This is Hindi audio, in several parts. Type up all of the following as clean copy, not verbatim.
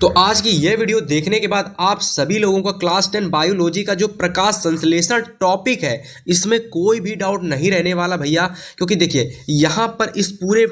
तो आज की यह वीडियो देखने के बाद आप सभी लोगों का क्लास 10 बायोलॉजी का जो प्रकाश संश्लेषण टॉपिक है इसमें कोई भी डाउट नहीं रहने वाला भैया। क्योंकि देखिए यहाँ पर इस पूरे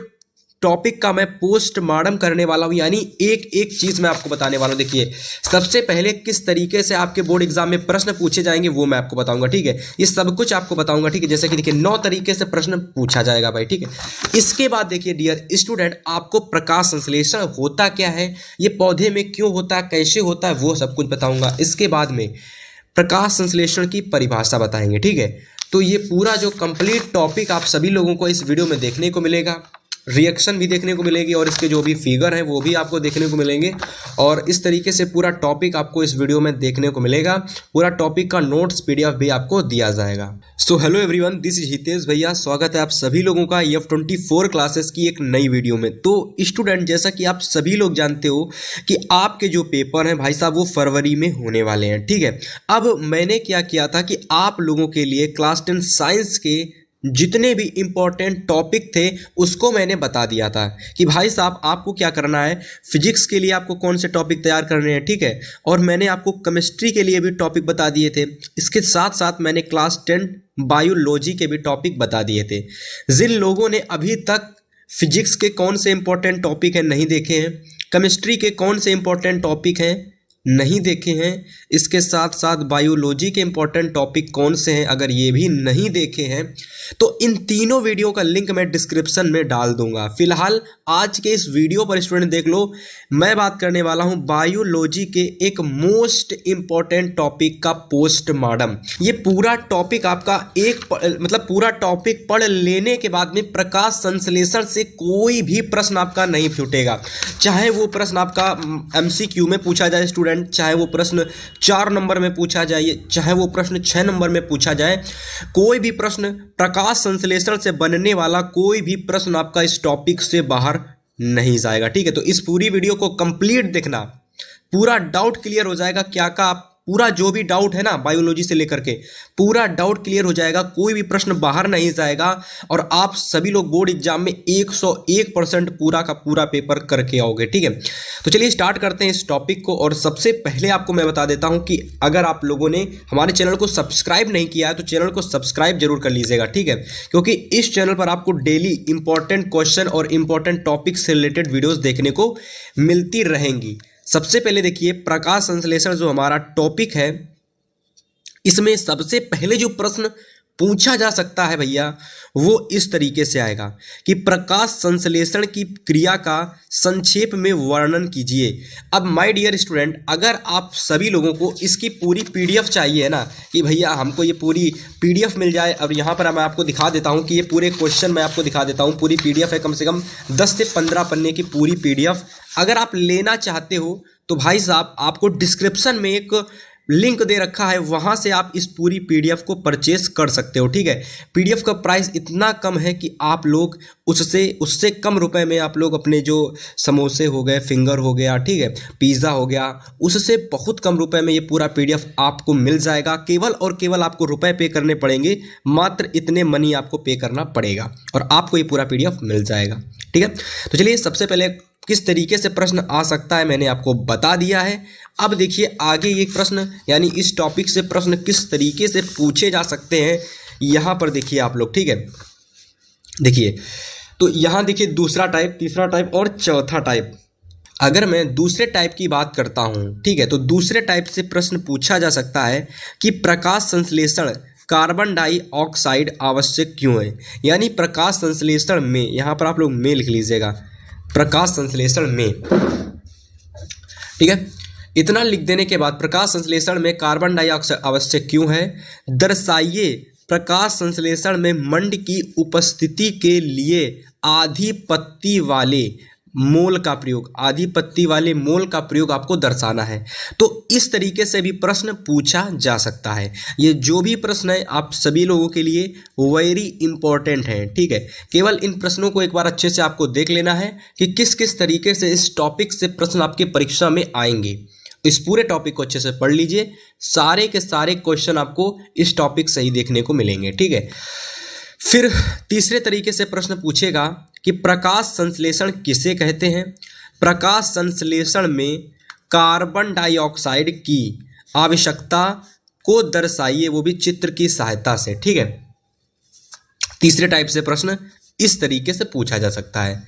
टॉपिक का मैं पोस्टमार्टम करने वाला हूँ, यानी एक एक चीज मैं आपको बताने वाला हूँ। देखिए सबसे पहले किस तरीके से आपके बोर्ड एग्जाम में प्रश्न पूछे जाएंगे वो मैं आपको बताऊंगा, ठीक है। ये सब कुछ आपको बताऊंगा, ठीक है। जैसे कि देखिए 9 तरीके से प्रश्न पूछा जाएगा भाई, ठीक है। इसके बाद देखिए डियर स्टूडेंट, आपको प्रकाश संश्लेषण होता क्या है, ये पौधे में क्यों होता है, कैसे होता है, वो सब कुछ बताऊंगा। इसके बाद में प्रकाश संश्लेषण की परिभाषा बताएंगे, ठीक है। तो ये पूरा जो कंप्लीट टॉपिक आप सभी लोगों को इस वीडियो में देखने को मिलेगा, रिएक्शन भी देखने को मिलेगी और इसके जो भी फिगर हैं वो भी आपको देखने को मिलेंगे। और इस तरीके से पूरा टॉपिक आपको इस वीडियो में देखने को मिलेगा। पूरा टॉपिक का नोट्स पीडीएफ भी आपको दिया जाएगा। So hello everyone, this is Hitesh भैया। स्वागत है आप सभी लोगों का F24 क्लासेस की एक नई वीडियो में। तो स्टूडेंट, जैसा कि आप सभी लोग जानते हो कि आपके जो पेपर हैं भाई साहब वो फरवरी में होने वाले हैं, ठीक है। अब मैंने क्या किया था कि आप लोगों के लिए क्लास 10 साइंस के जितने भी इंपॉर्टेंट टॉपिक थे उसको मैंने बता दिया था कि भाई साहब आपको क्या करना है। फिजिक्स के लिए आपको कौन से टॉपिक तैयार करने हैं, ठीक है। और मैंने आपको केमिस्ट्री के लिए भी टॉपिक बता दिए थे। इसके साथ साथ मैंने क्लास 10 बायोलॉजी के भी टॉपिक बता दिए थे। जिन लोगों ने अभी तक फिजिक्स के कौन से इंपॉर्टेंट टॉपिक हैं नहीं देखे हैं, केमिस्ट्री के कौन से इंपॉर्टेंट टॉपिक हैं नहीं देखे हैं, इसके साथ साथ बायोलॉजी के इंपॉर्टेंट टॉपिक कौन से हैं अगर ये भी नहीं देखे हैं, तो इन तीनों वीडियो का लिंक मैं डिस्क्रिप्शन में डाल दूंगा। फिलहाल आज के इस वीडियो पर स्टूडेंट देख लो, मैं बात करने वाला हूं बायोलॉजी के एक मोस्ट इंपॉर्टेंट टॉपिक का पोस्टमार्टम। ये पूरा टॉपिक आपका पूरा टॉपिक पढ़ लेने के बाद में प्रकाश संश्लेषण से कोई भी प्रश्न आपका नहीं छूटेगा। चाहे वो प्रश्न आपका MCQ में पूछा जाए स्टूडेंट, चाहे वो प्रश्न 4 नंबर में पूछा जाए, चाहे वो प्रश्न 6 नंबर में पूछा जाए, कोई भी प्रश्न प्रकाश संश्लेषण से बनने वाला कोई भी प्रश्न आपका इस टॉपिक से बाहर नहीं जाएगा, ठीक है। तो इस पूरी वीडियो को कंप्लीट देखना, पूरा डाउट क्लियर हो जाएगा। क्या का आप पूरा जो भी डाउट है ना बायोलॉजी से लेकर के पूरा डाउट क्लियर हो जाएगा, कोई भी प्रश्न बाहर नहीं जाएगा और आप सभी लोग बोर्ड एग्जाम में 101% पूरा का पूरा पेपर करके आओगे, ठीक है। तो चलिए स्टार्ट करते हैं इस टॉपिक को। और सबसे पहले आपको मैं बता देता हूं कि अगर आप लोगों ने हमारे चैनल को सब्सक्राइब नहीं किया है तो चैनल को सब्सक्राइब जरूर कर लीजिएगा, ठीक है। क्योंकि इस चैनल पर आपको डेली इंपॉर्टेंट क्वेश्चन और इंपॉर्टेंट टॉपिक से रिलेटेड वीडियोज देखने को मिलती रहेंगी। सबसे पहले देखिए प्रकाश संश्लेषण जो हमारा टॉपिक है, इसमें सबसे पहले जो प्रश्न पूछा जा सकता है भैया वो इस तरीके से आएगा कि प्रकाश संश्लेषण की क्रिया का संक्षेप में वर्णन कीजिए। अब माय डियर स्टूडेंट, अगर आप सभी लोगों को इसकी पूरी PDF चाहिए है ना, कि भैया हमको ये पूरी PDF मिल जाए। अब यहाँ पर मैं आपको दिखा देता हूँ कि ये पूरे क्वेश्चन मैं आपको दिखा देता हूँ। पूरी PDF है, कम से कम 10 से 15 पन्ने की पूरी PDF। अगर आप लेना चाहते हो तो भाई साहब आपको डिस्क्रिप्शन में एक लिंक दे रखा है, वहां से आप इस पूरी PDF को परचेस कर सकते हो, ठीक है। PDF का प्राइस इतना कम है कि आप लोग उससे कम रुपए में आप लोग अपने जो समोसे हो गए, फिंगर हो गया, ठीक है, पिज़्ज़ा हो गया, उससे बहुत कम रुपए में ये पूरा PDF आपको मिल जाएगा। केवल और केवल आपको रुपए पे करने पड़ेंगे, मात्र इतने मनी आपको पे करना पड़ेगा और आपको ये पूरा PDF मिल जाएगा, ठीक है। तो चलिए सबसे पहले किस तरीके से प्रश्न आ सकता है मैंने आपको बता दिया है। अब देखिए आगे ये प्रश्न, यानी इस टॉपिक से प्रश्न किस तरीके से पूछे जा सकते हैं, यहाँ पर देखिए आप लोग, ठीक है। देखिए तो यहाँ देखिए दूसरा टाइप, तीसरा टाइप और चौथा टाइप। अगर मैं दूसरे टाइप की बात करता हूँ, ठीक है, तो दूसरे टाइप से प्रश्न पूछा जा सकता है कि प्रकाश संश्लेषण कार्बन डाइऑक्साइड आवश्यक क्यों है। यानी प्रकाश संश्लेषण में, यहाँ पर आप लोग में लिख लीजिएगा, प्रकाश संश्लेषण में, ठीक है। इतना लिख देने के बाद प्रकाश संश्लेषण में कार्बन डाइऑक्साइड आवश्यक क्यों है, दर्शाइए प्रकाश संश्लेषण में मंड की उपस्थिति के लिए आधी पत्ती वाले मोल का प्रयोग आपको दर्शाना है। तो इस तरीके से भी प्रश्न पूछा जा सकता है। ये जो भी प्रश्न है आप सभी लोगों के लिए वेरी इंपॉर्टेंट है, ठीक है। केवल इन प्रश्नों को एक बार अच्छे से आपको देख लेना है कि किस किस तरीके से इस टॉपिक से प्रश्न आपके परीक्षा में आएंगे। इस पूरे टॉपिक को अच्छे से पढ़ लीजिए, सारे के सारे क्वेश्चन आपको इस टॉपिक से ही देखने को मिलेंगे, ठीक है। फिर तीसरे तरीके से प्रश्न पूछेगा कि प्रकाश संश्लेषण किसे कहते हैं। प्रकाश संश्लेषण में कार्बन डाइऑक्साइड की आवश्यकता को दर्शाइए, वो भी चित्र की सहायता से। ठीक है, तीसरे टाइप से प्रश्न इस तरीके से पूछा जा सकता है।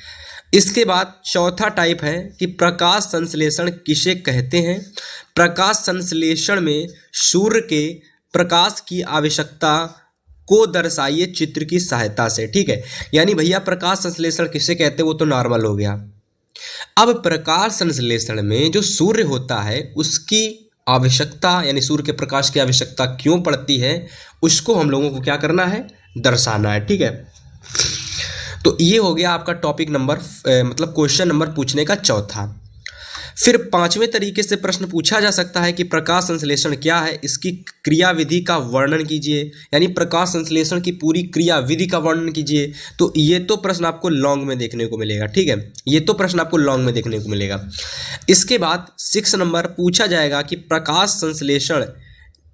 इसके बाद चौथा टाइप है कि प्रकाश संश्लेषण किसे कहते हैं। प्रकाश संश्लेषण में सूर्य के प्रकाश की आवश्यकता को दर्शाइए चित्र की सहायता से। ठीक है, यानी भैया प्रकाश संश्लेषण किसे कहते हैं वो तो नॉर्मल हो गया। अब प्रकाश संश्लेषण में जो सूर्य होता है उसकी आवश्यकता, यानी सूर्य के प्रकाश की आवश्यकता क्यों पड़ती है, उसको हम लोगों को क्या करना है, दर्शाना है। ठीक है, तो ये हो गया आपका टॉपिक नंबर मतलब क्वेश्चन नंबर पूछने का चौथा। फिर पांचवें तरीके से प्रश्न पूछा जा सकता है कि प्रकाश संश्लेषण क्या है, इसकी क्रियाविधि का वर्णन कीजिए, यानी प्रकाश संश्लेषण की पूरी क्रियाविधि का वर्णन कीजिए। तो ये तो प्रश्न आपको लॉन्ग में देखने को मिलेगा। ठीक है, ये तो प्रश्न आपको लॉन्ग में देखने को मिलेगा। इसके बाद 6 नंबर पूछा जाएगा कि प्रकाश संश्लेषण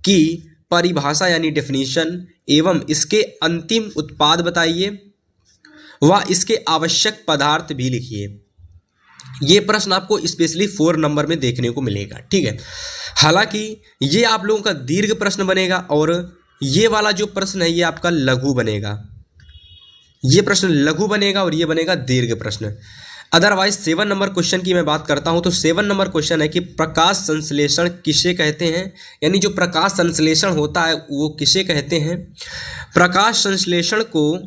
की परिभाषा यानी डेफिनेशन एवं इसके अंतिम उत्पाद बताइए व इसके आवश्यक पदार्थ भी लिखिए। ये प्रश्न आपको स्पेशली 4 नंबर में देखने को मिलेगा। ठीक है, हालांकि ये आप लोगों का दीर्घ प्रश्न बनेगा और ये वाला जो प्रश्न है ये आपका लघु बनेगा। ये प्रश्न लघु बनेगा और ये बनेगा दीर्घ प्रश्न। अदरवाइज 7 नंबर क्वेश्चन की मैं बात करता हूं तो 7 नंबर क्वेश्चन है कि प्रकाश संश्लेषण किसे कहते हैं, यानी जो प्रकाश संश्लेषण होता है वो किसे कहते हैं। प्रकाश संश्लेषण को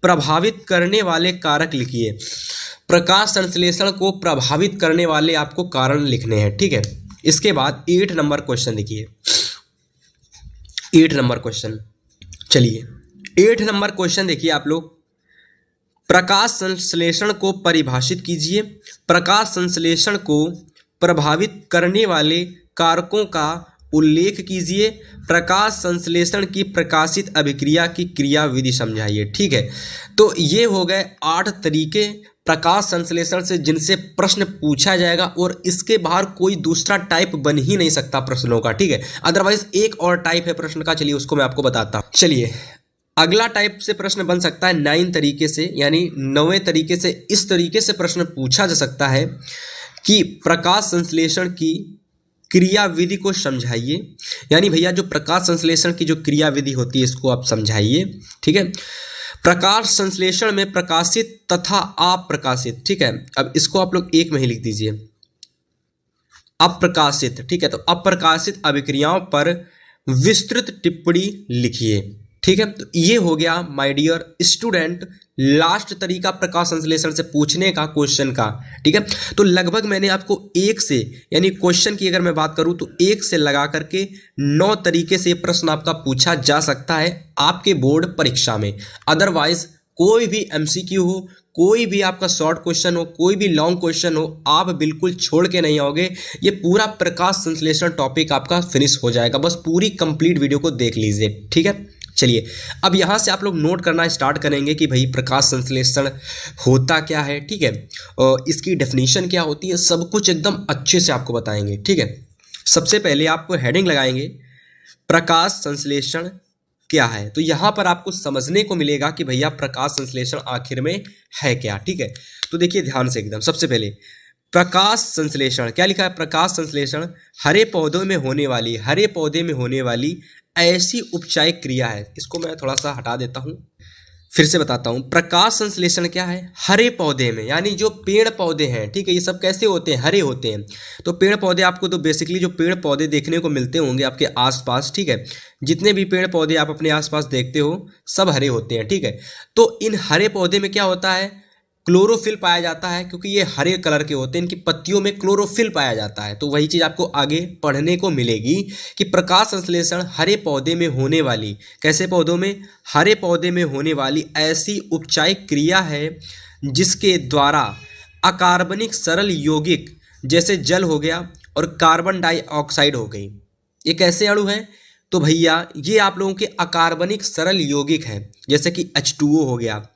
प्रभावित करने वाले कारक लिखिए। प्रकाश संश्लेषण को प्रभावित करने वाले आपको कारण लिखने हैं। ठीक है, इसके बाद 8 नंबर क्वेश्चन देखिए। 8 नंबर क्वेश्चन, चलिए 8 नंबर क्वेश्चन देखिए आप लोग। प्रकाश संश्लेषण को परिभाषित कीजिए। प्रकाश संश्लेषण को प्रभावित करने वाले कारकों का उल्लेख कीजिए। प्रकाश संश्लेषण की प्रकाशित अभिक्रिया की क्रियाविधि समझाइए। ठीक है, तो ये हो गए 8 तरीके प्रकाश संश्लेषण से जिनसे प्रश्न पूछा जाएगा और इसके बाहर कोई दूसरा टाइप बन ही नहीं सकता प्रश्नों का। ठीक है, अदरवाइज एक और टाइप है प्रश्न का, चलिए उसको मैं आपको बताता हूँ। चलिए अगला टाइप से प्रश्न बन सकता है 9 तरीके से, यानी 9वें तरीके से इस तरीके से प्रश्न पूछा जा सकता है कि प्रकाश संश्लेषण की क्रियाविधि को समझाइए, यानी भैया जो प्रकाश संश्लेषण की जो क्रियाविधि होती है इसको आप समझाइए। ठीक है, प्रकाश संश्लेषण में प्रकाशित तथा अप्रकाशित। ठीक है, अब इसको आप लोग एक में ही लिख दीजिए, अप्रकाशित। ठीक है, तो अप्रकाशित अभिक्रियाओं पर विस्तृत टिप्पणी लिखिए। ठीक है, तो ये हो गया माय डियर स्टूडेंट लास्ट तरीका प्रकाश संश्लेषण से पूछने का क्वेश्चन का। ठीक है, तो लगभग मैंने आपको 1 से, यानी क्वेश्चन की अगर मैं बात करूं तो 1 से लगा करके 9 तरीके से प्रश्न आपका पूछा जा सकता है आपके बोर्ड परीक्षा में। अदरवाइज कोई भी एमसीक्यू हो, कोई भी आपका शॉर्ट क्वेश्चन हो, कोई भी लॉन्ग क्वेश्चन हो, आप बिल्कुल छोड़ के नहीं आओगे। ये पूरा प्रकाश संश्लेषण टॉपिक आपका फिनिश हो जाएगा, बस पूरी कंप्लीट वीडियो को देख लीजिए। ठीक है, चलिए अब यहाँ से आप लोग नोट करना स्टार्ट करेंगे कि भाई प्रकाश संश्लेषण होता क्या है। ठीक है, और इसकी डेफिनेशन क्या होती है, सब कुछ एकदम अच्छे से आपको बताएंगे। ठीक है, सबसे पहले आपको हेडिंग लगाएंगे प्रकाश संश्लेषण क्या है, तो यहाँ पर आपको समझने को मिलेगा कि भैया प्रकाश संश्लेषण आखिर में है क्या। ठीक है, तो देखिए ध्यान से एकदम, सबसे पहले प्रकाश संश्लेषण क्या लिखा है। प्रकाश संश्लेषण हरे पौधों में होने वाली ऐसी उपचायिक क्रिया है। इसको मैं थोड़ा सा हटा देता हूं, फिर से बताता हूं। प्रकाश संश्लेषण क्या है, हरे पौधे में, यानी जो पेड़ पौधे हैं। ठीक है, ये सब कैसे होते हैं, हरे होते हैं। तो पेड़ पौधे आपको तो बेसिकली जो पेड़ पौधे देखने को मिलते होंगे आपके आसपास, ठीक है, जितने भी पेड़ पौधे आप अपने आसपास देखते हो सब हरे होते हैं। ठीक है, तो इन हरे पौधे में क्या होता है, क्लोरोफिल पाया जाता है, क्योंकि ये हरे कलर के होते हैं, इनकी पत्तियों में क्लोरोफिल पाया जाता है। तो वही चीज़ आपको आगे पढ़ने को मिलेगी कि प्रकाश संश्लेषण हरे पौधे में होने वाली, कैसे पौधों में, हरे पौधे में होने वाली ऐसी उपचायिक क्रिया है जिसके द्वारा अकार्बनिक सरल यौगिक जैसे जल हो गया और कार्बन डाइऑक्साइड हो गई, ये कैसे अणु हैं, तो भैया ये आप लोगों के अकार्बनिक सरल यौगिक हैं, जैसे कि H2O हो गया।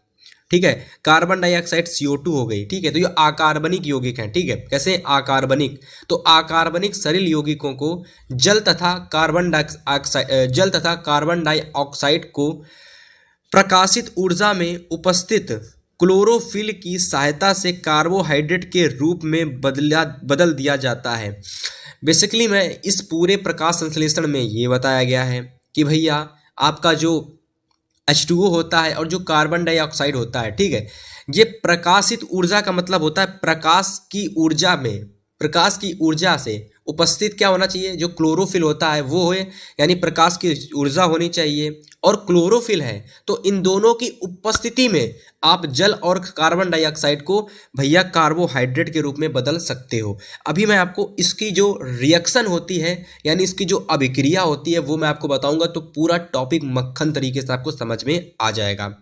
ठीक है, कार्बन डाइऑक्साइड CO2 हो गई। ठीक है, तो ये अकार्बनिक यौगिक हैं। ठीक है, कैसे अकार्बनिक, तो अकार्बनिक सरल यौगिकों को जल तथा कार्बन डाइऑक्साइड को प्रकाशित ऊर्जा में उपस्थित क्लोरोफिल की सहायता से कार्बोहाइड्रेट के रूप में बदल दिया जाता है। बेसिकली मैं इस पूरे प्रकाश संश्लेषण में ये बताया गया है कि भैया आपका जो H2O होता है और जो कार्बन डाइऑक्साइड होता है, ठीक है, ये प्रकाशित ऊर्जा का मतलब होता है प्रकाश की ऊर्जा में, प्रकाश की ऊर्जा से उपस्थित क्या होना चाहिए, जो क्लोरोफिल होता है वो है, यानी प्रकाश की ऊर्जा होनी चाहिए और क्लोरोफिल है, तो इन दोनों की उपस्थिति में आप जल और कार्बन डाइऑक्साइड को भैया कार्बोहाइड्रेट के रूप में बदल सकते हो। अभी मैं आपको इसकी जो रिएक्शन होती है यानी इसकी जो अभिक्रिया होती है वो मैं आपको बताऊंगा, तो पूरा टॉपिक मक्खन तरीके से आपको समझ में आ जाएगा।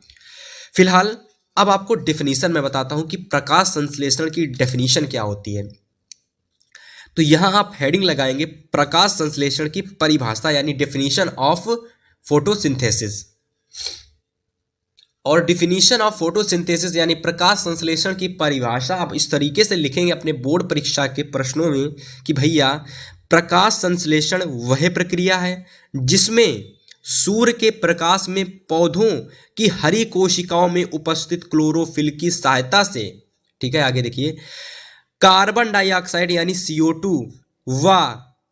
फिलहाल अब आपको डेफिनेशन में बताता हूं कि प्रकाश संश्लेषण की डेफिनेशन क्या होती है। तो यहां आप हेडिंग लगाएंगे प्रकाश संश्लेषण की परिभाषा यानी डेफिनेशन ऑफ फोटोसिंथेसिस। और डिफिनीशन ऑफ फोटोसिंथेसिस यानी प्रकाश संश्लेषण की परिभाषा आप इस तरीके से लिखेंगे अपने बोर्ड परीक्षा के प्रश्नों में कि भैया प्रकाश संश्लेषण वह प्रक्रिया है जिसमें सूर्य के प्रकाश में पौधों की हरी कोशिकाओं में उपस्थित क्लोरोफिल की सहायता से, ठीक है, आगे देखिए, कार्बन डाइऑक्साइड यानी CO2 व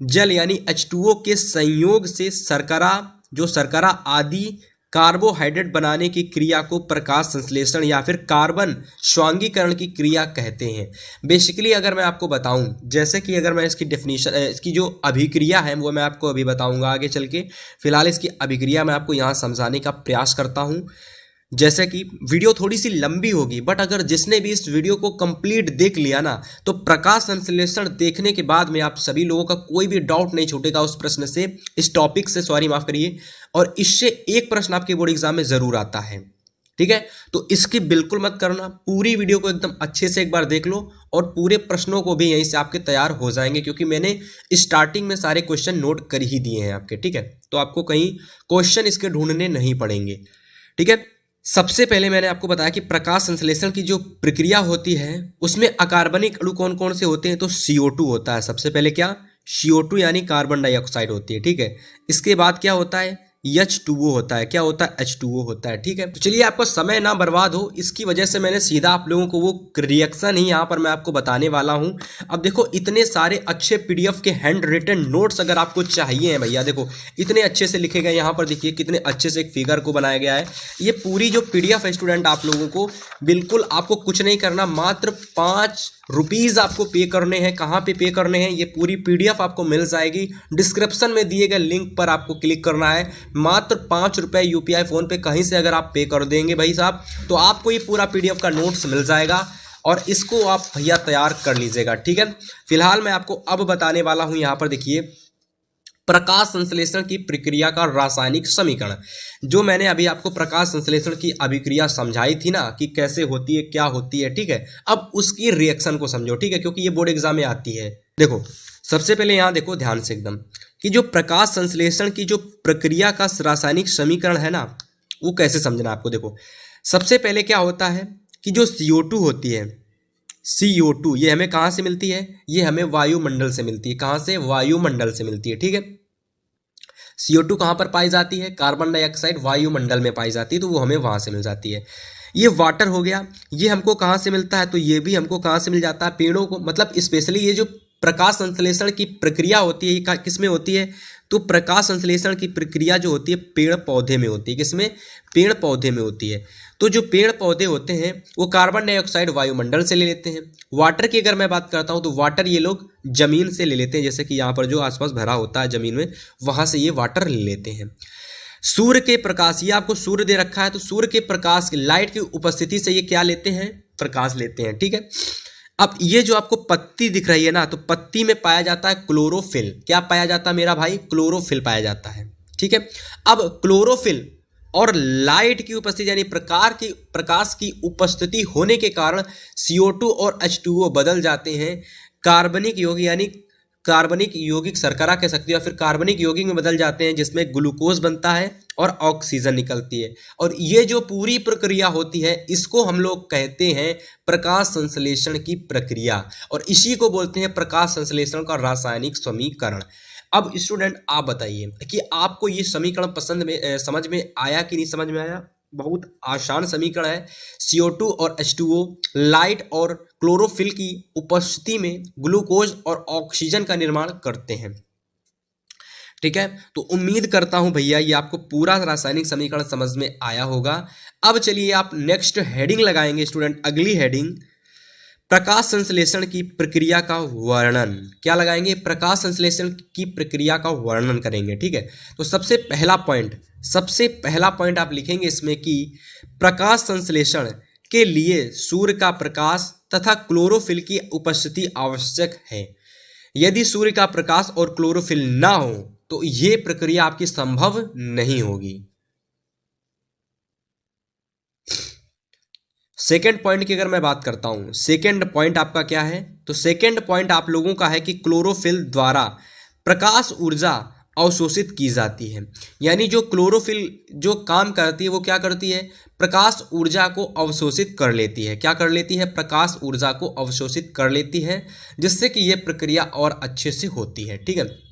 जल यानी H2O के संयोग से शर्करा आदि कार्बोहाइड्रेट बनाने की क्रिया को प्रकाश संश्लेषण या फिर कार्बन स्वांगीकरण की क्रिया कहते हैं। बेसिकली अगर मैं आपको बताऊं, जैसे कि अगर मैं इसकी डेफिनेशन, इसकी जो अभिक्रिया है वो मैं आपको अभी बताऊंगा आगे चल के, फिलहाल इसकी अभिक्रिया मैं आपको यहाँ समझाने का प्रयास करता हूँ। जैसे कि वीडियो थोड़ी सी लंबी होगी, बट अगर जिसने भी इस वीडियो को कंप्लीट देख लिया ना, तो प्रकाश संश्लेषण देखने के बाद में आप सभी लोगों का कोई भी डाउट नहीं छूटेगा उस प्रश्न से, इस टॉपिक से, सॉरी माफ करिए, और इससे एक प्रश्न आपके बोर्ड एग्जाम में जरूर आता है, ठीक है। तो इसकी बिल्कुल मत करना, पूरी वीडियो को एकदम अच्छे से एक बार देख लो और पूरे प्रश्नों को भी यहीं से आपके तैयार हो जाएंगे, क्योंकि मैंने स्टार्टिंग में सारे क्वेश्चन नोट कर ही दिए हैं आपके, ठीक है। तो आपको कहीं क्वेश्चन इसके ढूंढने नहीं पड़ेंगे, ठीक है। सबसे पहले मैंने आपको बताया कि प्रकाश संश्लेषण की जो प्रक्रिया होती है उसमें अकार्बनिक अणु कौन कौन से होते हैं, तो CO2 होता है। सबसे पहले क्या, CO2 यानी कार्बन डाइऑक्साइड होती है, ठीक है। इसके बाद क्या होता है, H2O होता है। क्या होता है, H2O होता है, ठीक है। तो चलिए आपको समय ना बर्बाद हो इसकी वजह से मैंने सीधा आप लोगों को वो रिएक्शन ही यहाँ पर मैं आपको बताने वाला हूँ। अब देखो इतने सारे अच्छे PDF के हैंड रिटन नोट्स अगर आपको चाहिए हैं भैया, देखो इतने अच्छे से लिखे गए, यहाँ पर देखिए कितने अच्छे से एक फिगर को बनाया गया है। ये पूरी जो PDF है स्टूडेंट आप लोगों को बिल्कुल आपको कुछ नहीं करना, मात्र 5 रुपीज़ आपको पे करने हैं। कहाँ पे पे करने हैं, ये पूरी PDF आपको मिल जाएगी, डिस्क्रिप्शन में दिए गए लिंक पर आपको क्लिक करना है। मात्र 5 रुपये UPI फ़ोन पे कहीं से अगर आप पे कर देंगे भाई साहब, तो आपको ये पूरा PDF का नोट्स मिल जाएगा और इसको आप भैया तैयार कर लीजिएगा, ठीक है। फिलहाल मैं आपको अब बताने वाला हूँ, यहाँ पर देखिए प्रकाश संश्लेषण की प्रक्रिया का रासायनिक समीकरण। जो मैंने अभी आपको प्रकाश संश्लेषण की अभिक्रिया समझाई थी ना कि कैसे होती है, क्या होती है, ठीक है। अब उसकी रिएक्शन को समझो, ठीक है, क्योंकि ये बोर्ड एग्जाम में आती है। देखो सबसे पहले यहाँ देखो ध्यान से एकदम कि जो प्रकाश संश्लेषण की जो प्रक्रिया का रासायनिक समीकरण है ना, वो कैसे समझना आपको। देखो सबसे पहले क्या होता है कि जो CO2 होती है, CO2 ये हमें कहाँ से मिलती है, ये हमें वायुमंडल से मिलती है। कहाँ से, वायुमंडल से मिलती है, ठीक है। CO2 कहाँ पर पाई जाती है, कार्बन डाइऑक्साइड वायुमंडल में पाई जाती है, तो वो हमें वहाँ से मिल जाती है। ये वाटर हो गया, ये हमको कहाँ से मिलता है, तो ये भी हमको कहाँ से मिल जाता है, पेड़ों को। मतलब स्पेशली ये जो प्रकाश संश्लेषण की प्रक्रिया होती है ये किस में होती है, तो प्रकाश संश्लेषण की प्रक्रिया जो होती है पेड़ पौधे में होती है। किसमें, पेड़ पौधे में होती है। तो जो पेड़ पौधे होते हैं वो कार्बन डाइऑक्साइड वायुमंडल से ले लेते हैं। वाटर की अगर मैं बात करता हूँ तो वाटर ये लोग जमीन से ले लेते हैं, जैसे कि यहाँ पर जो आसपास भरा होता है जमीन में, वहाँ से ये वाटर ले लेते हैं। सूर्य के प्रकाश, ये आपको सूर्य दे रखा है, तो सूर्य के प्रकाश लाइट की उपस्थिति से ये क्या लेते हैं, प्रकाश लेते हैं, ठीक है। अब ये जो आपको पत्ती दिख रही है ना, तो पत्ती में पाया जाता है क्लोरोफिल। क्या पाया जाता है मेरा भाई, क्लोरोफिल पाया जाता है, ठीक है। अब क्लोरोफिल और लाइट की उपस्थिति यानी प्रकाश की उपस्थिति होने के कारण CO2 और H2O बदल जाते हैं कार्बनिक यौगिक यानी कार्बनिक यौगिक शर्करा कह सकते हो, या फिर कार्बनिक यौगिक में बदल जाते हैं जिसमें ग्लूकोज बनता है और ऑक्सीजन निकलती है। और ये जो पूरी प्रक्रिया होती है इसको हम लोग कहते हैं प्रकाश संश्लेषण की प्रक्रिया, और इसी को बोलते हैं प्रकाश संश्लेषण का रासायनिक समीकरण। अब स्टूडेंट आप बताइए कि आपको ये समीकरण समझ में आया कि नहीं समझ में आया। बहुत आसान समीकरण है। CO2 और H2O लाइट और क्लोरोफिल की उपस्थिति में ग्लूकोज और ऑक्सीजन का निर्माण करते हैं। ठीक है, तो उम्मीद करता हूं भैया ये आपको पूरा रासायनिक समीकरण समझ में आया होगा। अब चलिए आप नेक्स्ट हेडिंग लगाएंगे स्टूडेंट, अगली हेडिंग प्रकाश संश्लेषण की प्रक्रिया का वर्णन। क्या लगाएंगे? प्रकाश संश्लेषण की प्रक्रिया का वर्णन करेंगे। ठीक है, तो सबसे पहला पॉइंट आप लिखेंगे इसमें कि प्रकाश संश्लेषण के लिए सूर्य का प्रकाश तथा क्लोरोफिल की उपस्थिति आवश्यक है। यदि सूर्य का प्रकाश और क्लोरोफिल ना हो तो ये प्रक्रिया आपकी संभव नहीं होगी। सेकेंड पॉइंट की अगर मैं बात करता हूं, सेकेंड पॉइंट आपका क्या है? तो सेकेंड पॉइंट आप लोगों का है कि क्लोरोफिल द्वारा प्रकाश ऊर्जा अवशोषित की जाती है। यानी जो क्लोरोफिल जो काम करती है वो क्या करती है? प्रकाश ऊर्जा को अवशोषित कर लेती है। क्या कर लेती है? प्रकाश ऊर्जा को अवशोषित कर लेती है, जिससे कि यह प्रक्रिया और अच्छे से होती है। ठीक है,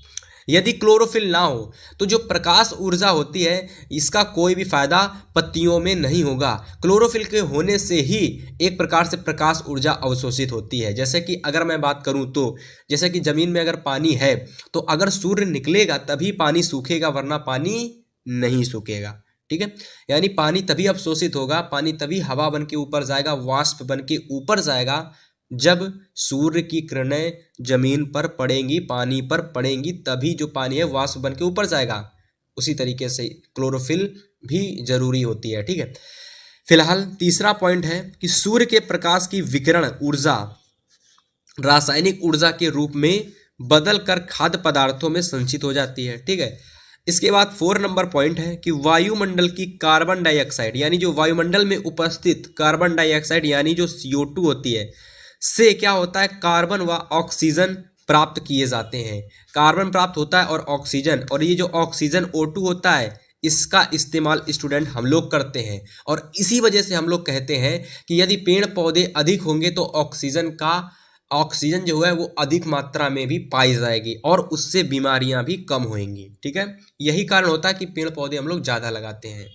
यदि क्लोरोफिल ना हो तो जो प्रकाश ऊर्जा होती है इसका कोई भी फायदा पत्तियों में नहीं होगा। क्लोरोफिल के होने से ही एक प्रकार से प्रकाश ऊर्जा अवशोषित होती है। जैसे कि अगर मैं बात करूं तो जैसे कि जमीन में अगर पानी है तो अगर सूर्य निकलेगा तभी पानी सूखेगा, वरना पानी नहीं सूखेगा। ठीक है, यानी पानी तभी अवशोषित होगा, पानी तभी हवा बन के ऊपर जाएगा, वाष्प बन के ऊपर जाएगा जब सूर्य की किरणें जमीन पर पड़ेंगी, पानी पर पड़ेंगी, तभी जो पानी है वाष्प बन के ऊपर जाएगा। उसी तरीके से क्लोरोफिल भी जरूरी होती है। ठीक है, फिलहाल तीसरा पॉइंट है कि सूर्य के प्रकाश की विकिरण ऊर्जा रासायनिक ऊर्जा के रूप में बदलकर खाद्य पदार्थों में संचित हो जाती है। ठीक है, इसके बाद 4 नंबर पॉइंट है कि वायुमंडल की कार्बन डाइऑक्साइड, यानी जो वायुमंडल में उपस्थित कार्बन डाइऑक्साइड यानी जो CO2 होती है, से क्या होता है? कार्बन व ऑक्सीजन प्राप्त किए जाते हैं। कार्बन प्राप्त होता है और ऑक्सीजन, और ये जो ऑक्सीजन O2 होता है इसका इस्तेमाल स्टूडेंट हम लोग करते हैं। और इसी वजह से हम लोग कहते हैं कि यदि पेड़ पौधे अधिक होंगे तो ऑक्सीजन जो है वो अधिक मात्रा में भी पाई जाएगी और उससे बीमारियां भी कम होंगी। ठीक है, यही कारण होता है कि पेड़ पौधे हम लोग ज्यादा लगाते हैं।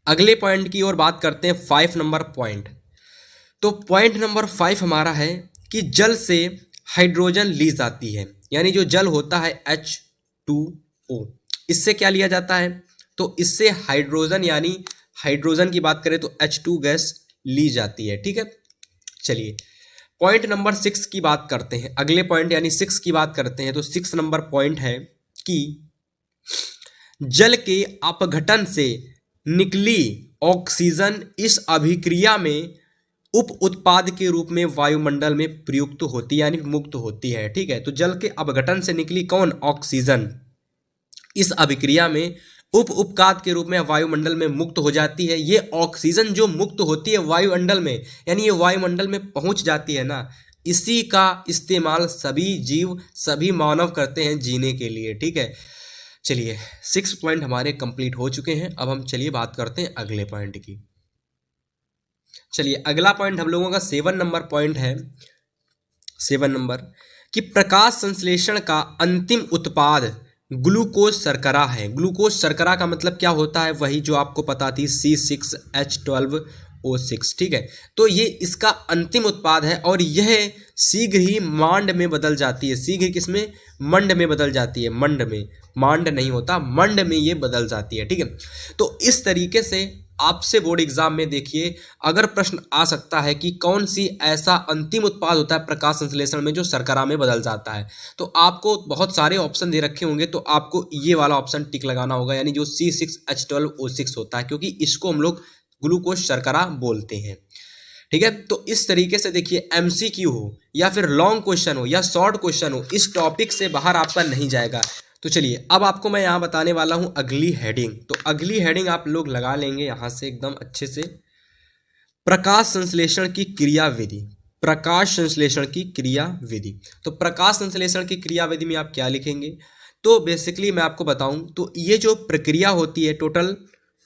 अगले पॉइंट की ओर बात करते हैं, 5 नंबर पॉइंट। तो पॉइंट नंबर 5 हमारा है कि जल से हाइड्रोजन ली जाती है। यानी जो जल होता है H2O, इससे क्या लिया जाता है? तो इससे हाइड्रोजन, यानी हाइड्रोजन की बात करें तो H2 गैस ली जाती है। ठीक है, चलिए पॉइंट नंबर 6 की बात करते हैं। अगले पॉइंट यानी 6 की बात करते हैं। तो 6 नंबर पॉइंट है कि जल के अपघटन से निकली ऑक्सीजन इस अभिक्रिया में उप उत्पाद के रूप में वायुमंडल में प्रयुक्त होती है, यानी मुक्त होती है। ठीक है, तो जल के अपघटन से निकली कौन? ऑक्सीजन इस अभिक्रिया में उप उत्पाद के रूप में वायुमंडल में मुक्त हो जाती है। ये ऑक्सीजन जो मुक्त होती है वायुमंडल में, यानी ये वायुमंडल में पहुंच जाती है ना, इसी का इस्तेमाल सभी जीव, सभी मानव करते हैं जीने के लिए। ठीक है, चलिए 6 पॉइंट हमारे कंप्लीट हो चुके हैं। अब हम चलिए बात करते हैं अगले पॉइंट की। चलिए अगला पॉइंट हम लोगों का 7 नंबर पॉइंट है। 7 नंबर कि प्रकाश संश्लेषण का अंतिम उत्पाद ग्लूकोज शर्करा है। ग्लूकोज शर्करा का मतलब क्या होता है? वही जो आपको पता थी, C6H12O6। ठीक है, तो ये इसका अंतिम उत्पाद है और यह शीघ्र ही मांड में बदल जाती है। शीघ्र किसमें? मंड में बदल जाती है। मंड में, मांड नहीं होता, मंड में ये बदल जाती है। ठीक है, तो इस तरीके से आपसे बोर्ड एग्जाम में देखिए अगर प्रश्न आ सकता है कि कौन सी ऐसा अंतिम उत्पाद होता है प्रकाश संश्लेषण में जो शर्करा में बदल जाता है, तो आपको बहुत सारे ऑप्शन दे रखे होंगे, तो आपको ये वाला ऑप्शन टिक लगाना होगा, यानी जो C6H12O6 होता है, क्योंकि इसको हम लोग ग्लूकोज शर्करा बोलते हैं। ठीक है, तो इस तरीके से देखिए MCQ हो या फिर लॉन्ग क्वेश्चन हो या शॉर्ट क्वेश्चन हो, इस टॉपिक से बाहर आपका नहीं जाएगा। तो चलिए अब आपको मैं यहाँ बताने वाला हूँ अगली हेडिंग। तो अगली हेडिंग आप लोग लगा लेंगे यहाँ से एकदम अच्छे से, प्रकाश संश्लेषण की क्रियाविधि। प्रकाश संश्लेषण की क्रियाविधि, तो प्रकाश संश्लेषण की क्रियाविधि में आप क्या लिखेंगे? तो बेसिकली मैं आपको बताऊं तो ये जो प्रक्रिया होती है टोटल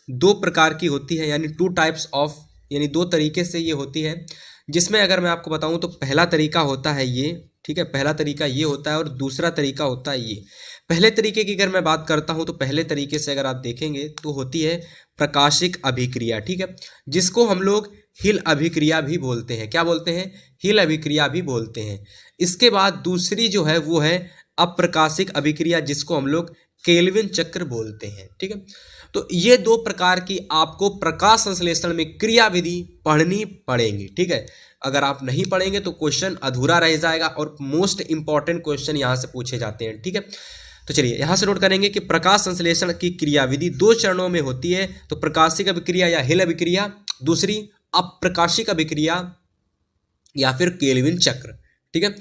2 प्रकार की होती है, यानी 2 टाइप्स ऑफ, यानी 2 तरीके से ये होती है। जिसमें अगर मैं आपको बताऊं तो पहला तरीका होता है ये, ठीक है, पहला तरीका ये होता है और दूसरा तरीका होता है ये। पहले तरीके की अगर मैं बात करता हूं तो पहले तरीके से अगर आप देखेंगे तो होती है प्रकाशिक अभिक्रिया, ठीक है, जिसको हम लोग हिल अभिक्रिया भी बोलते हैं। क्या बोलते हैं? हिल अभिक्रिया भी बोलते हैं। इसके बाद दूसरी जो है वो है अप्रकाशिक अभिक्रिया, जिसको हम लोग केल्विन चक्र बोलते हैं, ठीक है। तो ये दो प्रकार की आपको प्रकाश संश्लेषण में क्रियाविधि पढ़नी पड़ेंगी, ठीक है। अगर आप नहीं पढ़ेंगे तो क्वेश्चन अधूरा रह जाएगा और मोस्ट इंपॉर्टेंट क्वेश्चन यहाँ से पूछे जाते हैं, ठीक है। तो चलिए यहाँ से नोट करेंगे कि प्रकाश संश्लेषण की क्रियाविधि दो चरणों में होती है, तो प्रकाशिक अभिक्रिया या हिल अभिक्रिया, दूसरी अप्रकाशिक अभिक्रिया या फिर केल्विन चक्र, ठीक है।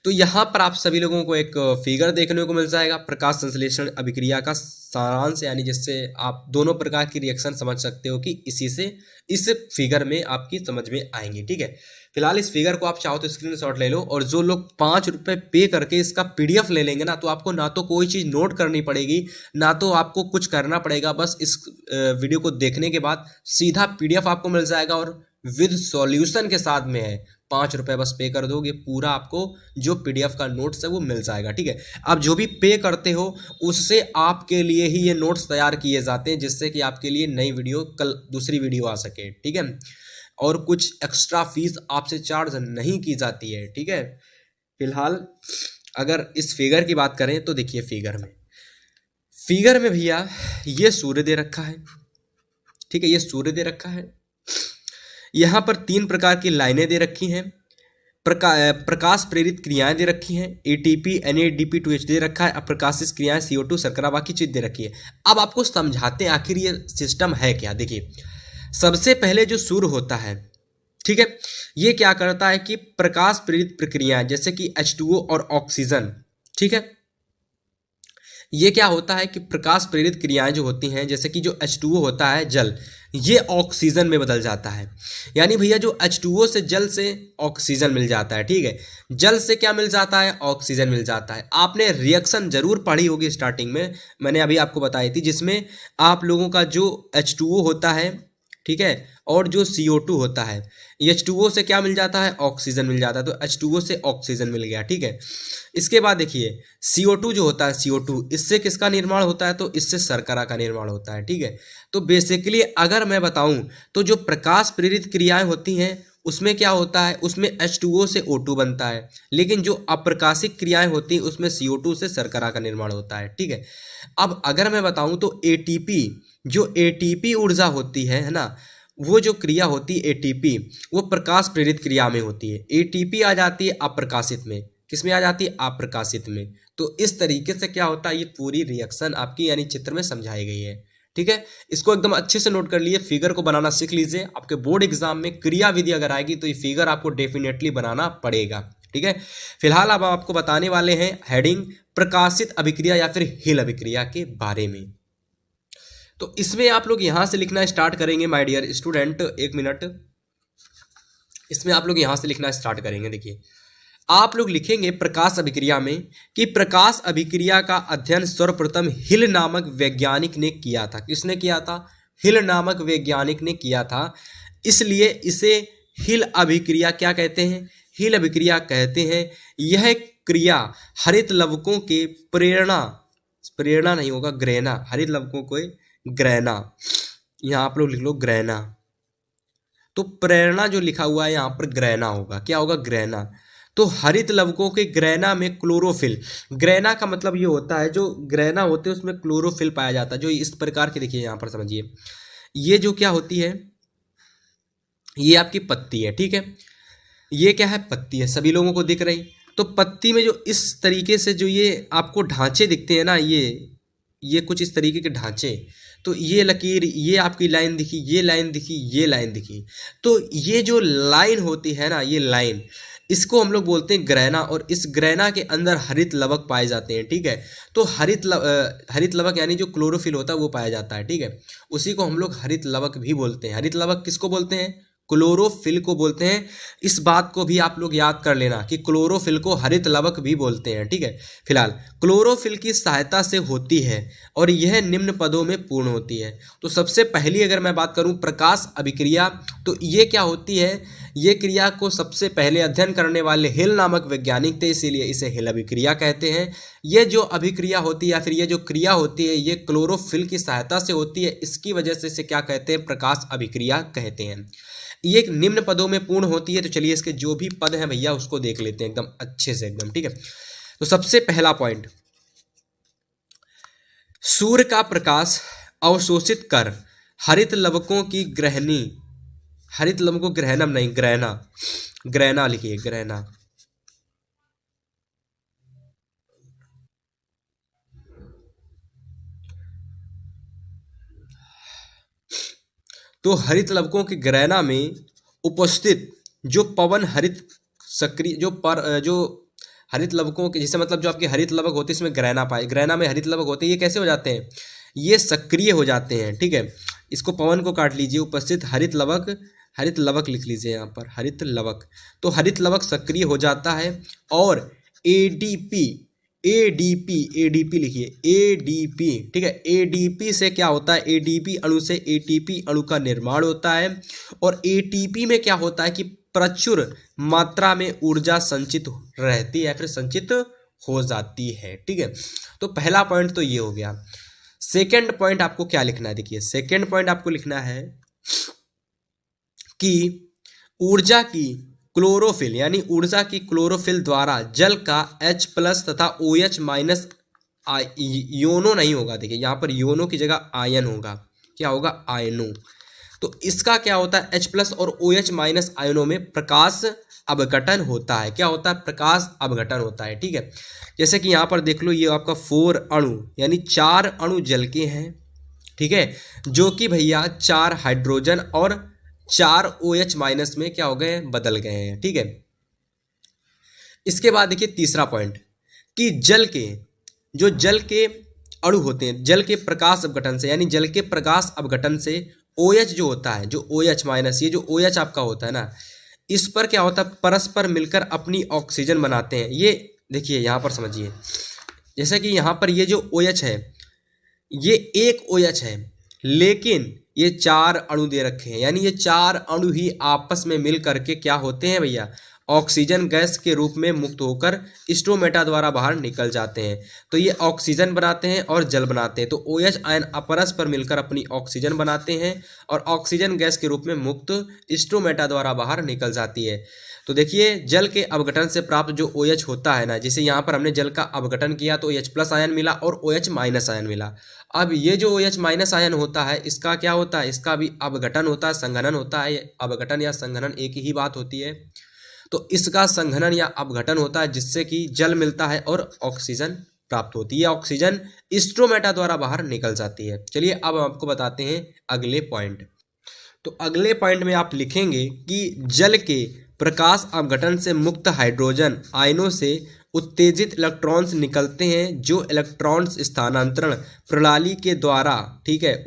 तो यहाँ पर आप सभी लोगों को एक फिगर देखने को मिल जाएगा प्रकाश संश्लेषण अभिक्रिया का सारांश, यानी जिससे आप दोनों प्रकार की रिएक्शन समझ सकते हो कि इसी से इस फिगर में आपकी समझ में आएंगी, ठीक है। फिलहाल इस फिगर को आप चाहो तो स्क्रीनशॉट ले लो, और जो लोग 5 रुपये पे करके इसका PDF ले लेंगे ना, तो आपको ना तो कोई चीज़ नोट करनी पड़ेगी ना तो आपको कुछ करना पड़ेगा, बस इस वीडियो को देखने के बाद सीधा PDF आपको मिल जाएगा और विद सॉल्यूशन के साथ में है। 5 रुपये बस पे कर दोगे, पूरा आपको जो PDF का नोट्स है वो मिल जाएगा, ठीक है। अब जो भी पे करते हो उससे आपके लिए ही ये नोट्स तैयार किए जाते हैं, जिससे कि आपके लिए नई वीडियो कल दूसरी वीडियो आ सके, ठीक है। और कुछ एक्स्ट्रा फीस आपसे चार्ज नहीं की जाती है, ठीक है। फिलहाल अगर इस फिगर की बात करें तो देखिए फिगर में भैया ये सूर्य दे रखा है, ठीक है, ये सूर्य दे रखा है। यहाँ पर 3 प्रकार की लाइनें दे रखी हैं, प्रकाश प्रेरित क्रियाएं दे रखी हैं, ATP NADP2H दे रखा है, अप्रकाशित क्रियाएं CO2 शर्करा, बाकी चीज दे रखी है। अब आपको समझाते हैं आखिर ये सिस्टम है क्या। देखिए सबसे पहले जो सूर्य होता है, ठीक है, ये क्या करता है कि प्रकाश प्रेरित प्रक्रियाएं जैसे कि H2O और ऑक्सीजन, ठीक है, ये क्या होता है कि प्रकाश प्रेरित क्रियाएं जो होती हैं जैसे कि जो H2O होता है जल, ये ऑक्सीजन में बदल जाता है। यानी भैया जो H2O से जल से ऑक्सीजन मिल जाता है, ठीक है, जल से क्या मिल जाता है? ऑक्सीजन मिल जाता है। आपने रिएक्शन जरूर पढ़ी होगी स्टार्टिंग में, मैंने अभी आपको बताई थी, जिसमें आप लोगों का जो H2O होता है, ठीक है, और जो CO2 होता है, H2O से क्या मिल जाता है? ऑक्सीजन मिल जाता है, तो H2O से ऑक्सीजन मिल गया, ठीक है। इसके बाद देखिए CO2 जो होता है, CO2 इससे किसका निर्माण होता है? तो इससे शर्करा का निर्माण होता है, ठीक है। तो बेसिकली अगर मैं बताऊं तो जो प्रकाश प्रेरित क्रियाएं होती हैं उसमें क्या होता है? उसमें H2O से O2 बनता है, लेकिन जो अप्रकाशिक क्रियाएं होती हैं उसमें CO2 से शर्करा का निर्माण होता है, ठीक है। अब अगर मैं बताऊं तो ATP, जो ATP ऊर्जा होती है ना, वो जो क्रिया होती है ATP, वो प्रकाश प्रेरित क्रिया में होती है। ATP आ जाती है अप्रकाशित में, किसमें आ जाती है? अप्रकाशित में। तो इस तरीके से क्या होता है, ये पूरी रिएक्शन आपकी यानी चित्र में समझाई गई है, ठीक है। इसको एकदम अच्छे से नोट कर लिए, फिगर को बनाना सीख लीजिए। आपके बोर्ड एग्जाम में क्रियाविधि अगर आएगी तो ये फिगर आपको डेफिनेटली बनाना पड़ेगा, ठीक है। फिलहाल अब आपको बताने वाले हैं हेडिंग प्रकाशित अभिक्रिया या फिर हिल अभिक्रिया के बारे में। तो इसमें आप लोग यहां से लिखना स्टार्ट करेंगे माय डियर स्टूडेंट, एक मिनट, इसमें आप लोग यहां से लिखना स्टार्ट करेंगे। देखिए आप लोग लिखेंगे प्रकाश अभिक्रिया में कि प्रकाश अभिक्रिया का अध्ययन सर्वप्रथम हिल नामक वैज्ञानिक ने किया था। किसने किया था? हिल नामक वैज्ञानिक ने किया था, इसलिए इसे हिल अभिक्रिया क्या कहते हैं? हिल अभिक्रिया कहते हैं। यह क्रिया हरित लवकों के प्रेरणा नहीं होगा, ग्रहणा, हरित लवकों को ग्रहणा, यहाँ आप लोग लिख लो ग्रहणा, तो प्रेरणा जो लिखा हुआ है यहाँ पर ग्रहणा होगा। क्या होगा? ग्रहणा। तो हरित लवकों के ग्रहणा में क्लोरोफिल, ग्रहणा का मतलब ये होता है जो ग्रहणा होते हैं उसमें क्लोरोफिल पाया जाता है, जो इस प्रकार की, देखिए यहाँ पर समझिए, ये जो क्या होती है, ये आपकी पत्ती है, ठीक है, ये क्या है? पत्ती है, सभी लोगों को दिख रही। तो पत्ती में जो इस तरीके से जो ये आपको ढांचे दिखते हैं ना, ये कुछ इस तरीके के ढांचे, तो ये लकीर, ये आपकी लाइन दिखी, ये लाइन दिखी, ये लाइन दिखी, तो ये जो लाइन होती है ना, ये लाइन, इसको हम लोग बोलते हैं ग्रहणा, और इस ग्रहणा के अंदर हरित लवक पाए जाते हैं, ठीक है। तो हरित लवक यानी जो क्लोरोफिल होता है वो पाया जाता है, ठीक है, उसी को हम लोग हरित लवक भी बोलते हैं। हरित लवक किसको बोलते हैं? क्लोरोफिल को बोलते हैं। इस बात को भी आप लोग याद कर लेना कि क्लोरोफिल को हरित लवक भी बोलते हैं, ठीक है। फिलहाल क्लोरोफिल की सहायता से होती है और यह निम्न पदों में पूर्ण होती है। तो सबसे पहली अगर मैं बात करूं प्रकाश अभिक्रिया, तो ये क्या होती है, ये क्रिया को सबसे पहले अध्ययन करने वाले हिल नामक वैज्ञानिक थे, इसीलिए इसे हिल अभिक्रिया कहते हैं। ये जो अभिक्रिया होती है या फिर ये जो क्रिया होती है ये क्लोरोफिल की सहायता से होती है, इसकी वजह से इसे क्या कहते हैं, प्रकाश अभिक्रिया कहते हैं। ये एक निम्न पदों में पूर्ण होती है। तो चलिए इसके जो भी पद हैं भैया उसको देख लेते हैं एकदम अच्छे से एकदम, ठीक है। तो सबसे पहला पॉइंट, सूर्य का प्रकाश अवशोषित कर हरित लवकों की ग्रहणी, हरित लवकों ग्रहणम नहीं ग्रहणा, ग्रहणा लिखिए ग्रहणा, तो हरित लवकों की ग्रहणा में उपस्थित जो पवन हरित सक्रिय जो हरित लवकों के, जैसे मतलब जो आपके हरित लवक होते हैं इसमें ग्रहणा पाए, ग्रहणा में हरित लवक होते हैं, ये कैसे हो जाते हैं, ये सक्रिय हो जाते हैं, ठीक है। इसको पवन को काट लीजिए, उपस्थित हरित लवक, हरित लवक लिख लीजिए यहाँ पर हरित लवक, तो हरित लवक सक्रिय हो जाता है और एडीपी, एडीपी लिखिए एडीपी, ठीक है। एडीपी से क्या होता है, एडीपी अणु से एटीपी अणु का निर्माण होता है और एटीपी में क्या होता है कि प्रचुर मात्रा में ऊर्जा संचित रहती है, फिर संचित हो जाती है, ठीक है। तो पहला पॉइंट तो ये हो गया। सेकंड पॉइंट आपको क्या लिखना है, देखिए सेकंड पॉइंट आपको लिखना है कि ऊर्जा की क्लोरोफिल यानी ऊर्जा की क्लोरोफिल द्वारा जल का H+ तथा OH- योनो नहीं होगा, देखिए यहाँ पर योनो की जगह आयन होगा, क्या होगा, आयनों। तो इसका क्या होता है, H+ और OH- आयनों में प्रकाश अपघटन होता है, क्या होता है, प्रकाश अपघटन होता है, ठीक है। जैसे कि यहाँ पर देख लो ये आपका 4 अणु यानी 4 अणु जल के हैं, ठीक है, जो कि भैया 4 हाइड्रोजन और 4 OH- में क्या हो गए, बदल गए हैं, ठीक है। इसके बाद देखिए तीसरा पॉइंट कि जल के अणु होते हैं, जल के प्रकाश अपघटन से यानी जल के प्रकाश अपघटन से OH जो होता है, जो OH-, ये जो OH आपका होता है ना, इस पर क्या होता है, परस्पर मिलकर अपनी ऑक्सीजन बनाते हैं। ये देखिए यहाँ पर समझिए, जैसे कि यहाँ पर ये जो OH है ये एक OH है, लेकिन ये 4 अणु दे रखे हैं, यानी ये 4 अणु ही आपस में मिल करके क्या होते हैं भैया, ऑक्सीजन गैस के रूप में मुक्त होकर स्टोमेटा द्वारा बाहर निकल जाते हैं। तो ये ऑक्सीजन बनाते हैं और जल बनाते हैं। तो OH आयन परस्पर मिलकर अपनी ऑक्सीजन बनाते हैं और ऑक्सीजन गैस के रूप में मुक्त स्टोमेटा द्वारा बाहर निकल जाती है। तो देखिए जल के अपघटन से प्राप्त जो OH होता है ना, जैसे यहाँ पर हमने जल का अपघटन किया तो OH+ आयन मिला और OH- आयन मिला। अब ये जो OH- आयन होता है इसका क्या होता है, इसका भी अपघटन होता है, संघनन होता है। अपघटन या संघनन एक ही बात होती है। तो इसका संघनन या अपघटन होता है जिससे कि जल मिलता है और ऑक्सीजन प्राप्त होती है, ऑक्सीजन स्टोमेटा द्वारा बाहर निकल जाती है। चलिए अब हम आपको बताते हैं अगले पॉइंट। तो अगले पॉइंट में आप लिखेंगे कि जल के प्रकाश अपघटन से मुक्त हाइड्रोजन आयनों से उत्तेजित इलेक्ट्रॉन्स निकलते हैं, जो इलेक्ट्रॉन्स स्थानांतरण प्रणाली के द्वारा, ठीक है,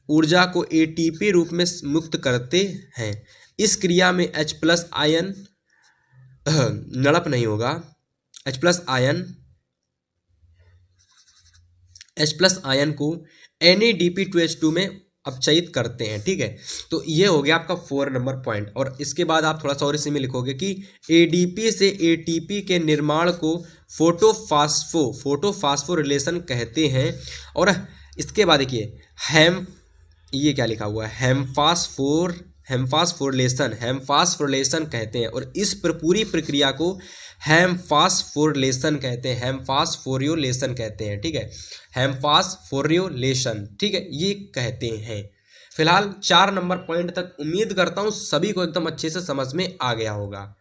ऊर्जा को एटीपी रूप में मुक्त करते हैं। इस क्रिया में H+ आयन नड़प नहीं होगा, H+ आयन को NADP2H2 में अपचयित करते हैं, ठीक है। तो ये हो गया आपका 4 नंबर पॉइंट। और इसके बाद आप थोड़ा सा और इसी में लिखोगे कि ADP से ATP के निर्माण को फोटोफास्फोरिलेशन कहते हैं। और इसके बाद देखिए ये क्या लिखा हुआ है, हेमफास्फोरिलेशन कहते हैं। और इस पूरी प्रक्रिया को हेमफास्फोरिलेशन कहते हैं, हेमफास्फोरिलेशन कहते हैं, ठीक है, हेमफास्फोरिलेशन, ठीक है, ये कहते हैं। फिलहाल 4 नंबर पॉइंट तक उम्मीद करता हूं सभी को एकदम अच्छे से समझ में आ गया होगा।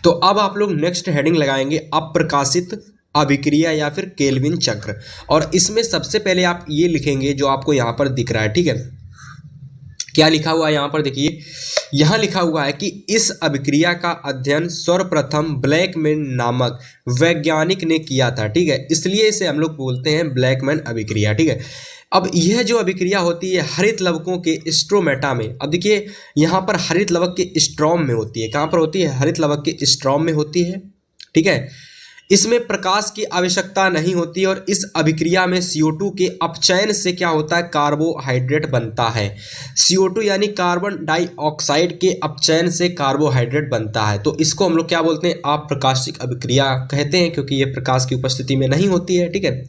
तो अब आप लोग नेक्स्ट हेडिंग लगाएंगे अप्रकाशित अभिक्रिया या फिर केल्विन चक्र। और इसमें सबसे पहले आप ये लिखेंगे जो आपको यहाँ पर दिख रहा है, ठीक है, क्या लिखा हुआ है यहाँ पर देखिए, यहाँ लिखा हुआ है कि इस अभिक्रिया का अध्ययन सर्वप्रथम ब्लैकमैन नामक वैज्ञानिक ने किया था, ठीक है, इसलिए इसे हम लोग बोलते हैं ब्लैकमैन अभिक्रिया, ठीक है। अब यह जो अभिक्रिया होती है हरित लवकों के स्ट्रोमेटा में, अब देखिए यहाँ पर हरित लवक के स्ट्रॉम में होती है। कहाँ पर होती है? हरित लवक के स्ट्रॉम में होती है। ठीक है, इसमें प्रकाश की आवश्यकता नहीं होती और इस अभिक्रिया में CO2 के अपचयन से क्या होता है? कार्बोहाइड्रेट बनता है। CO2 यानी कार्बन डाइऑक्साइड के अपचयन से कार्बोहाइड्रेट बनता है। तो इसको हम लोग क्या बोलते हैं? अप्रकाशिक अभिक्रिया कहते हैं, क्योंकि ये प्रकाश की उपस्थिति में नहीं होती है। ठीक है,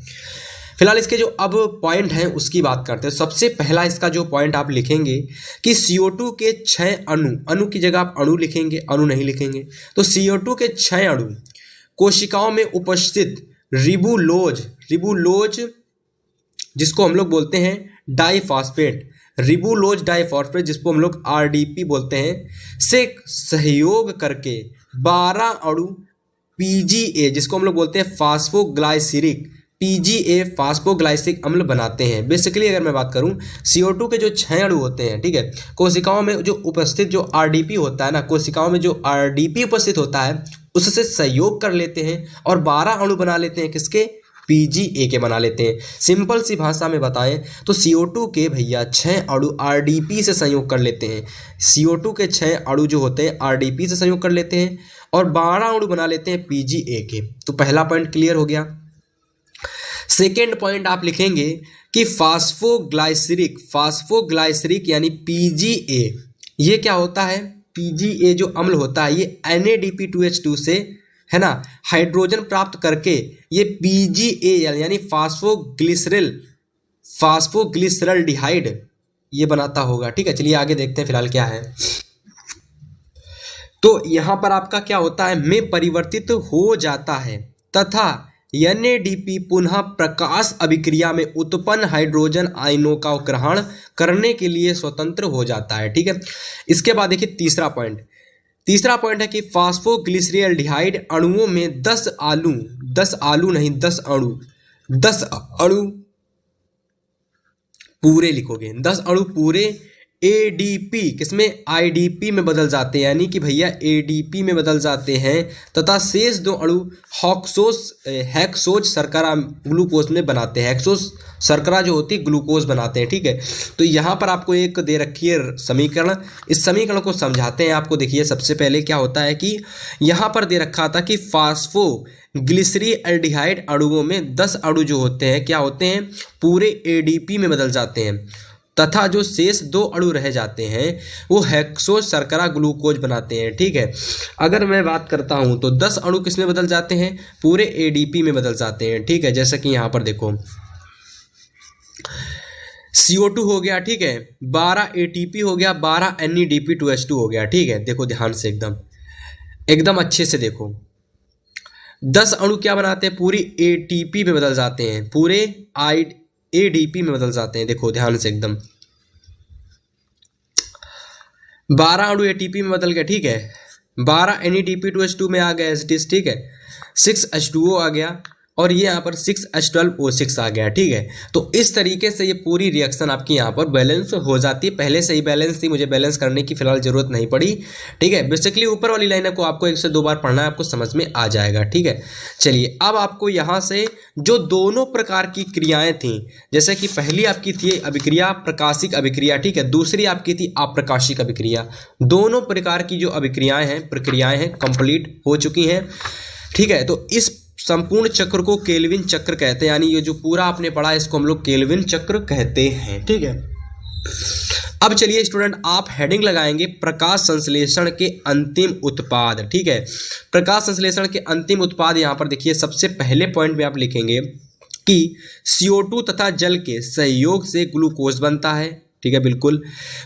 फिलहाल इसके जो अब पॉइंट हैं उसकी बात करते हैं। सबसे पहला इसका जो पॉइंट आप लिखेंगे कि CO2 के 6 अणु की जगह आप अणु लिखेंगे, अणु नहीं लिखेंगे। तो CO2 के 6 अणु कोशिकाओं में उपस्थित रिबुलोज जिसको हम लोग बोलते हैं डाइफॉस्फेट, रिबुलोज डाइफॉस्फेट जिसको हम लोग RDP बोलते हैं, से सहयोग करके 12 अणु PGA जिसको हम लोग बोलते हैं फास्फोग्लाइसरिक PGA फास्फोग्लाइसिक अम्ल बनाते हैं। बेसिकली अगर मैं बात करूं, CO2 के जो 6 अणु होते हैं, ठीक है, कोशिकाओं में जो उपस्थित जो RDP होता है ना, कोशिकाओं में जो RDP उपस्थित होता है उससे सहयोग कर लेते हैं और 12 अणु बना लेते हैं। किसके? PGA के बना लेते हैं। सिंपल सी भाषा में बताएं तो CO2 के भैया 6 अणु RDP से संयोग कर लेते हैं। CO2 के 6 अणु जो होते हैं RDP से संयोग कर लेते हैं और 12 अणु बना लेते हैं PGA के। तो पहला पॉइंट क्लियर हो गया। सेकेंड पॉइंट आप लिखेंगे कि फास्फोग्लाइसरिक यानी PGA, ये क्या होता है? PGA जो अम्ल होता है ये NADP2H2 से, है ना, हाइड्रोजन प्राप्त करके ये PGAL यानी फास्फोग्लिसरल्डिहाइड ये बनाता होगा। ठीक है, चलिए आगे देखते हैं फिलहाल क्या है। तो यहां पर आपका क्या होता है? में परिवर्तित हो जाता है तथा NADP पुनः प्रकाश अभिक्रिया में उत्पन्न हाइड्रोजन आयनों का ग्रहण करने के लिए स्वतंत्र हो जाता है। ठीक है, इसके बाद देखिए तीसरा पॉइंट है कि फास्फोग्लिसरल्डिहाइड अणुओं में 10 अणु पूरे लिखोगे, 10 अणु पूरे ADP किसमें? IDP में बदल जाते हैं, यानी कि भैया ADP में बदल जाते हैं तथा शेष 2 अणु हेक्सोज शर्करा ग्लूकोज में बनाते हैं। हेक्सोज शर्करा जो होती है ग्लूकोज बनाते हैं। ठीक है, तो यहाँ पर आपको एक दे रखी है समीकरण, इस समीकरण को समझाते हैं आपको। देखिए सबसे पहले क्या होता है कि यहाँ पर दे रखा था कि फास्फोग्लिसरल्डिहाइड अणुओं में 10 अणु जो होते हैं क्या होते हैं? पूरे ADP में बदल जाते हैं तथा जो शेष 2 अणु रह जाते हैं वो हेक्सोज शर्करा ग्लूकोज बनाते हैं। ठीक है, अगर मैं बात करता हूं तो 10 अणु किस में बदल जाते हैं? पूरे ADP में बदल जाते हैं। ठीक है, जैसा कि यहां पर देखो CO2 हो गया, ठीक है, 12 ATP हो गया, 12 NADP2H2 हो गया। ठीक है, देखो ध्यान से एकदम अच्छे से देखो, 10 अणु क्या बनाते हैं? पूरी ATP में बदल जाते हैं, पूरे ADP में बदल जाते हैं। देखो ध्यान से 12 अणु ATP में बदल गए। ठीक है, 12 NADP2H2 में आ गया एसिटिस। ठीक है, 6H2O आ गया और ये यहाँ पर 6H12O6 आ गया। ठीक है, तो इस तरीके से ये पूरी रिएक्शन आपकी यहाँ पर बैलेंस हो जाती है। पहले से ही बैलेंस थी, मुझे बैलेंस करने की फिलहाल जरूरत नहीं पड़ी। ठीक है, बेसिकली ऊपर वाली लाइन को आपको 1 से 2 बार पढ़ना है, आपको समझ में आ जाएगा। ठीक है, चलिए अब आपको यहाँ से जो दोनों प्रकार की क्रियाएं थी, जैसे कि पहली आपकी थी अभिक्रिया प्रकाशिक अभिक्रिया, ठीक है, दूसरी आपकी थी अप्रकाशिक अभिक्रिया। दोनों प्रकार की जो प्रक्रियाएं हैं कंप्लीट हो चुकी हैं। ठीक है, तो इस संपूर्ण चक्र को केल्विन चक्र कहते हैं, यानी ये जो पूरा आपने पढ़ा है इसको हम लोग केल्विन चक्र कहते हैं। ठीक है, अब चलिए स्टूडेंट आप हेडिंग लगाएंगे प्रकाश संश्लेषण के अंतिम उत्पाद। ठीक है, प्रकाश संश्लेषण के अंतिम उत्पाद यहाँ पर देखिए सबसे पहले पॉइंट में आप लिखेंगे कि CO2 तथा जल के सहयोग से ग्लूकोज बनता है। ठीक है, बिल्कुल।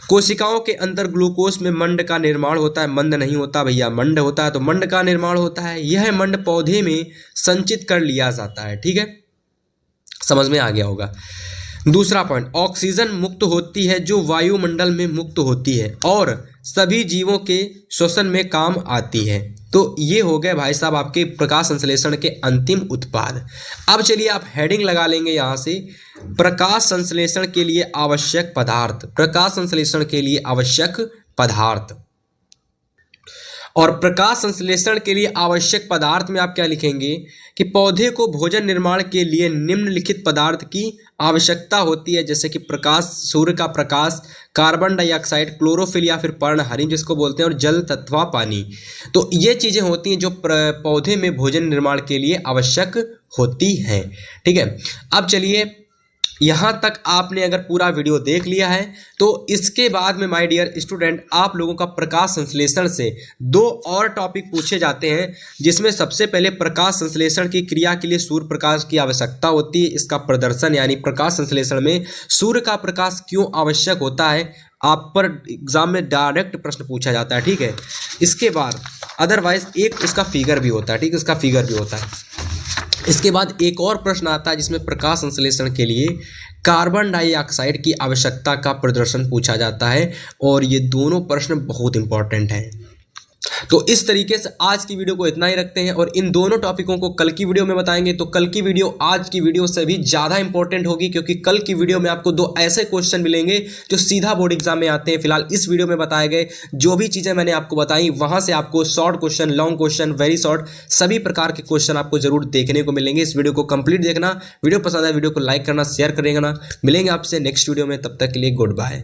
कोशिकाओं के अंदर ग्लूकोज में मंड का निर्माण होता है, मंद नहीं होता भैया, मंड होता है, तो मंड का निर्माण होता है। यह मंड पौधे में संचित कर लिया जाता है। ठीक है, समझ में आ गया होगा। दूसरा पॉइंट, ऑक्सीजन मुक्त होती है जो वायुमंडल में मुक्त होती है और सभी जीवों के श्वसन में काम आती है। तो ये हो गए भाई साहब आपके प्रकाश संश्लेषण के अंतिम उत्पाद। अब चलिए आप हेडिंग लगा लेंगे यहाँ से प्रकाश संश्लेषण के लिए आवश्यक पदार्थ, प्रकाश संश्लेषण के लिए आवश्यक पदार्थ। और प्रकाश संश्लेषण के लिए आवश्यक पदार्थ में आप क्या लिखेंगे कि पौधे को भोजन निर्माण के लिए निम्नलिखित पदार्थ की आवश्यकता होती है, जैसे कि प्रकाश, सूर्य का प्रकाश, कार्बन डाइऑक्साइड, क्लोरोफिल या फिर पर्णहरिण जिसको बोलते हैं, और जल तथा पानी। तो ये चीज़ें होती हैं जो पौधे में भोजन निर्माण के लिए आवश्यक होती हैं। ठीक है, अब चलिए यहाँ तक आपने अगर पूरा वीडियो देख लिया है तो इसके बाद में माय डियर स्टूडेंट आप लोगों का प्रकाश संश्लेषण से 2 और टॉपिक पूछे जाते हैं, जिसमें सबसे पहले प्रकाश संश्लेषण की क्रिया के लिए सूर्य प्रकाश की आवश्यकता होती है। इसका प्रदर्शन यानी प्रकाश संश्लेषण में सूर्य का प्रकाश क्यों आवश्यक होता है, आप पर एग्जाम में डायरेक्ट प्रश्न पूछा जाता है। ठीक है, इसके बाद अदरवाइज एक उसका फिगर भी होता है। ठीक है, उसका फिगर भी होता है। इसके बाद एक और प्रश्न आता है जिसमें प्रकाश संश्लेषण के लिए कार्बन डाइऑक्साइड की आवश्यकता का प्रदर्शन पूछा जाता है, और ये दोनों प्रश्न बहुत इंपॉर्टेंट हैं। तो इस तरीके से आज की वीडियो को इतना ही रखते हैं, और इन दोनों टॉपिकों को कल की वीडियो में बताएंगे। तो कल की वीडियो आज की वीडियो से भी ज़्यादा इंपॉर्टेंट होगी, क्योंकि कल की वीडियो में आपको 2 ऐसे क्वेश्चन मिलेंगे जो सीधा बोर्ड एग्जाम में आते हैं। फिलहाल इस वीडियो में बताए गए जो भी चीज़ें मैंने आपको बताई, वहां से आपको short question, long question, very short, सभी प्रकार के क्वेश्चन आपको जरूर देखने को मिलेंगे। इस वीडियो को कंप्लीट देखना। वीडियो पसंद है वीडियो को लाइक करना, शेयर करेगा ना। मिलेंगे आपसे नेक्स्ट वीडियो में, तब तक के लिए गुड बाय।